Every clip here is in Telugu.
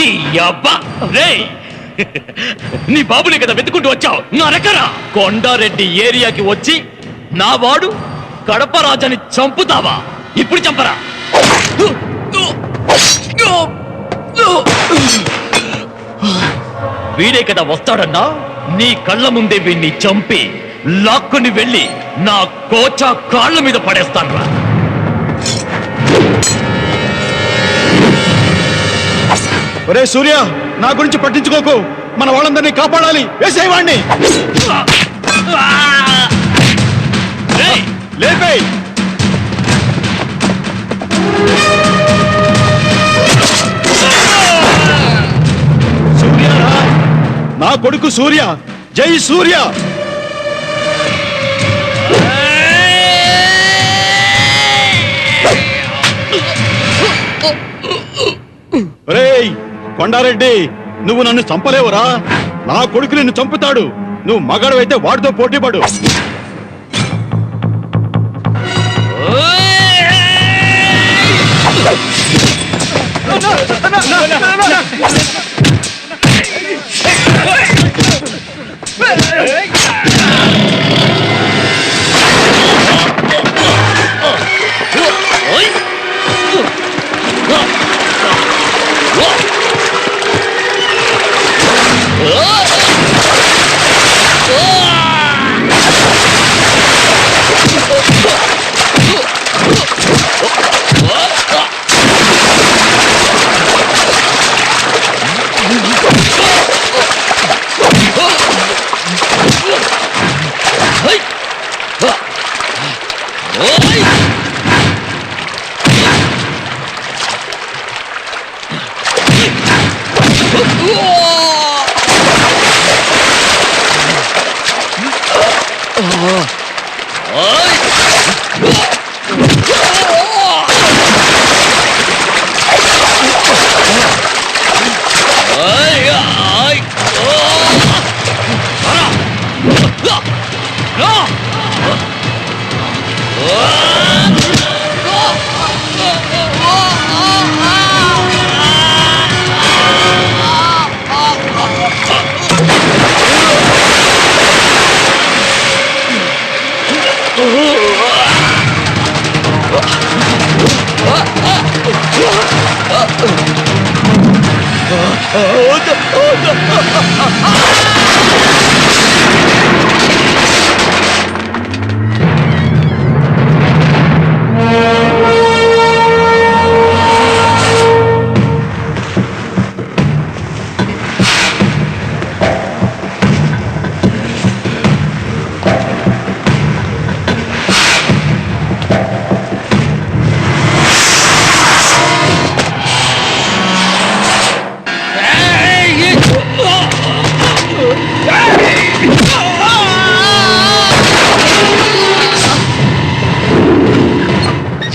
నీ అబ్బా రేయ్ నీ బాబుని కదా వెతుకుంటూ వచ్చావు నరకరా కొండారెడ్డి ఏరియాకి వచ్చి నా వాడు కడప రాజాని చంపుతావా ఇప్పుడు చంపరా వీడే కదా వస్తాడన్నా నీ కళ్ళ ముందే వీణ్ణి చంపి లాక్కుని వెళ్ళి నా కోచా కాళ్ళ మీద పడేస్తాను రా ఒరే సూర్య నా గురించి పట్టించుకోకు మన వాళ్ళందరినీ కాపాడాలి వేసేవాణ్ణి లేపేయ్ సూర్య నా కొడుకు సూర్య జై సూర్య ఒరేయ్ కొండారెడ్డి నువ్వు నన్ను చంపలేవురా నా కొడుకు నిన్ను చంపుతాడు నువ్వు మగాడు అయితే వాడితో పోటీపడు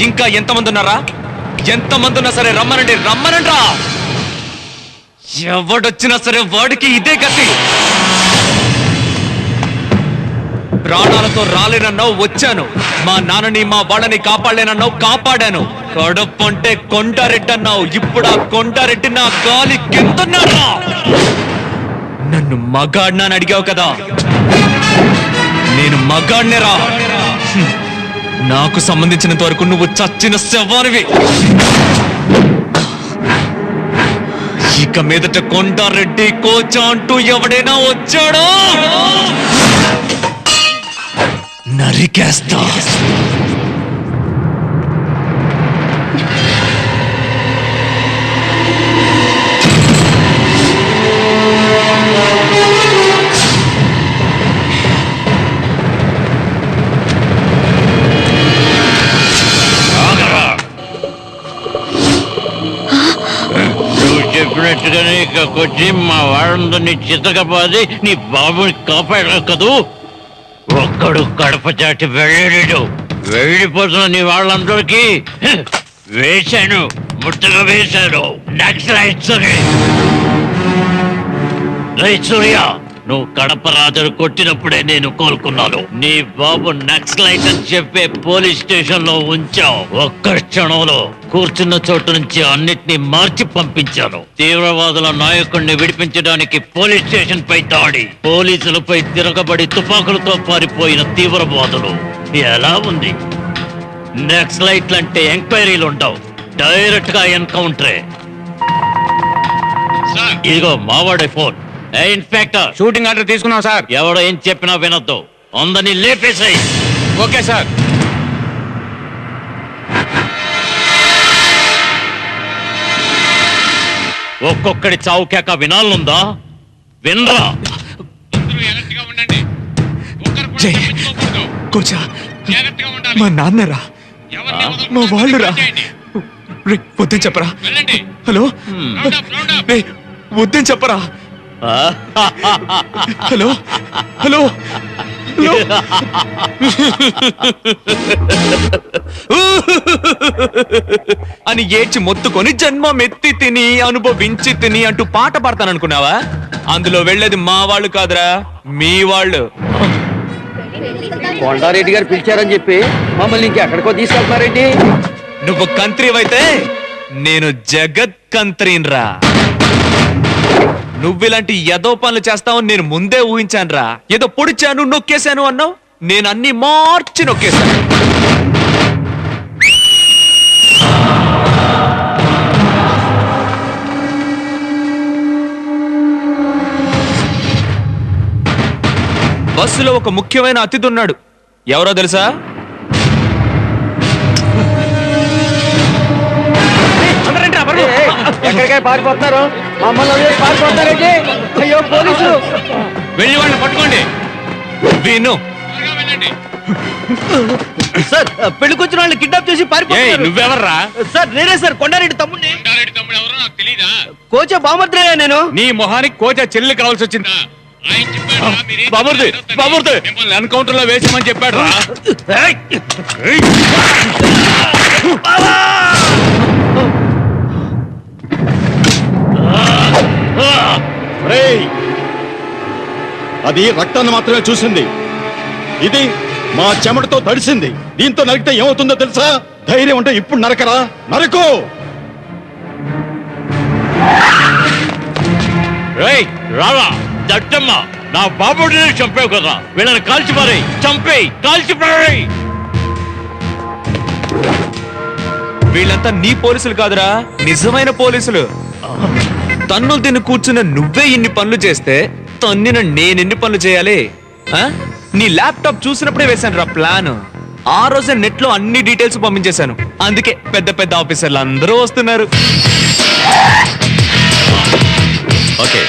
ఇంకా ఎంతమంది ఉన్నారా ఎంతమంది ఉన్నా సరే రమ్మనండి రమ్మనండ్రా ఎవడొచ్చినా సరే వాడికి ఇదే గతి ప్రాణాలతో రాలేనన్నావు వచ్చాను మా నాన్నని మా వాళ్ళని కాపాడలేనన్నావు కాపాడాను కడపంటే కొండారెడ్డి అన్నావు ఇప్పుడు ఆ కొండారెడ్డి నా గాలి కిందన్నాడా నన్ను మగాడినాని అడిగావు కదా నేను మగాడినేరా నాకు సంబంధించినంత వరకు నువ్వు చచ్చిన శవానివి ఇక మీదట కొండారెడ్డి కోచా అంటూ ఎవడైనా వచ్చాడో నరికేస్తా చెప్పినట్టుగానే ఇక్కడికొచ్చి మా వాళ్ళందరినీ చితకపోది నీ బాబుని కాపాడావు కదూ ఒక్కడు కడప చాటి వెళ్ళలేడు వెళ్ళిపోతున్న నీ వాళ్ళందరికీ వేశాను ముట్టగా వేశాను నక్సలైట్స్ సూర్య నువ్వు కడప రాజును కొట్టినప్పుడే నేను కోలుకున్నాను. నీ బాబు నక్సలైట్ అని చెప్పే పోలీస్ స్టేషన్ లో ఉంచావు. ఒక్క క్షణంలో కూర్చున్న చోటు నుంచి అన్నిటినీ మార్చి పంపించాను. తీవ్రవాదుల నాయకుడిని విడిపించడానికి పోలీస్ స్టేషన్ పై దాడి, పోలీసులపై తిరగబడి తుపాకులతో పారిపోయిన తీవ్రవాదులు. ఎలా ఉంది? నక్సలైట్లు అంటే ఎంక్వైరీలు ఉండవు, డైరెక్ట్ గా ఎన్కౌంటరే. ఇదిగో మావాడే ఫోన్. ఇన్స్పెక్టర్, షూటింగ్ ఆర్డర్ తీసుకున్నాం సార్. ఎవడో ఏం చెప్పినా వినొద్దు, అందరినీ లేపేసాయి. Okay sir. ఒక్కొక్కడి చావు కేక వినాలనుందా? వినరా? జై కోచా, మా నాన్నరా, మా వాళ్ళురా. రే, వద్దని చెప్పరా. హలో రే, వద్దని చెప్పరా. Hello hello hello. అని ఏడ్చి మొత్తుకొని జన్మమెత్తి తిని అనుభవించి తిని అంటూ పాట పాడతాననుకున్నావా? అందులో వెళ్ళేది మా వాళ్ళు కాదురా, మీ వాళ్ళు. కొండారెడ్డి గారు పిలిచారని చెప్పి మమ్మల్ని ఇంకెక్కడికో తీసుకెళ్తున్నారేంటి? నువ్వు కంత్రివైతే నేను జగత్ కంత్రీన్రా. నువ్విలాంటి ఎదో పనులు చేస్తావని నేను ముందే ఊహించానురా. ఏదో పొడిచాను నొక్కేశాను అన్నావు, నేను అన్ని మార్చి నొక్కేశాను. బస్సులో ఒక ముఖ్యమైన అతిథి ఉన్నాడు. ఎవరో తెలుసా? ఎక్కడికై పారిపోతున్నారు? మమ్మల్ని వదిలేసి పారిపోతున్నారేంటి? అయ్యో పోలీసులు! వెళ్ళి వాళ్ళని పట్టుకోండి. విను, సార్, పెళ్లికొచ్చిన వాళ్ళని కిడ్నాప్ చేసి పారిపోతున్నారు. నువ్వెవర్రా? సార్, నేనే సార్, కొండారెడ్డి తమ్ముడిని. కోచ బామద్రయ్యా నేను. నీ మొహానికి కోచ చెల్లి కావాల్సి వచ్చిందా? బాబుర్ది ఎన్కౌంటర్ లో వేసామని చెప్పాడు రా. రేయ్, అది రక్తాన్ని మాత్రమే చూసింది. ఇది మా చెమటతో తడిసింది. దీంతో నరికితే ఏమవుతుందో తెలుసా? ధైర్యం ఉంటే ఇప్పుడు నరకరా, నరకు. రేయ్ రారా దట్టమ్మ, నా బాబుడిని చంపావు కదా, వీళ్ళని కాల్చి పారేయ్, చంపేయ్, కాల్చి పారేయ్. వీళ్ళంతా నీ పోలీసులు కాదురా, నిజమైన పోలీసులు. తన్నులు తిని కూర్చున్న నువ్వే ఇన్ని పనులు చేస్తే తన్నిన నేనెన్ని పనులు చేయాలి? ఆ? నీ ల్యాప్టాప్ చూసినప్పుడే వేశాను రా ప్లాన్. ఆ రోజే నెట్ లో అన్ని డీటెయిల్స్ పంపించేశాను. అందుకే పెద్ద పెద్ద ఆఫీసర్లు అందరూ వస్తున్నారు. ఓకే,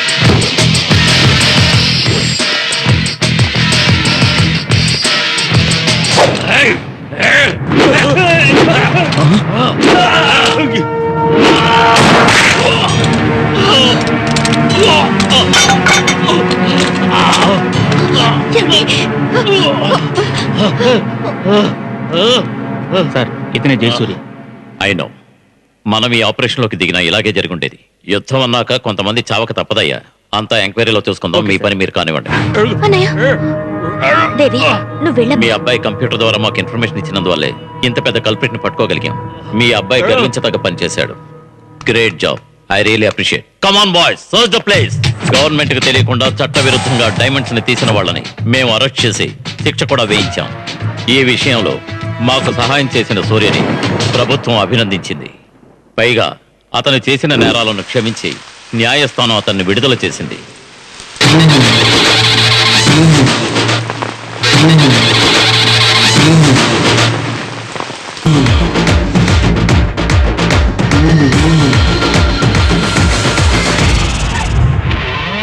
సార్, ఇతనే జయసూరి. అయినో మనం ఈ ఆపరేషన్ లోకి దిగినా ఇలాగే జరుగుండేది. యుద్ధం అన్నాక కొంతమంది చావక తప్పదయ్యా. అంతా ఎంక్వైరీలో చూసుకుందాం. మీ పని మీరు కానివ్వండి. మీ అబ్బాయి కంప్యూటర్ ద్వారా మాకు ఇన్ఫర్మేషన్ ఇచ్చినందువల్లే ఇంత పెద్ద కల్ప్రిట్ ని పట్టుకోగలిగాం. మీ అబ్బాయి గర్వించదగ్గ పని చేశాడు. Great job, I really appreciate. Come on boys, search the place. Government కి తెలియకుండా చట్ట విరుద్ధంగా డైమండ్స్ ని తీసిన వాళ్ళని మేము అరెస్ట్ చేసి శిక్ష కూడా వేయించాం. ఈ విషయంలో మాకు సహాయం చేసిన సూర్యని ప్రభుత్వం అభినందించింది. పైగా అతను చేసిన నేరాలను క్షమించి న్యాయస్థానం అతన్ని విడుదల చేసింది.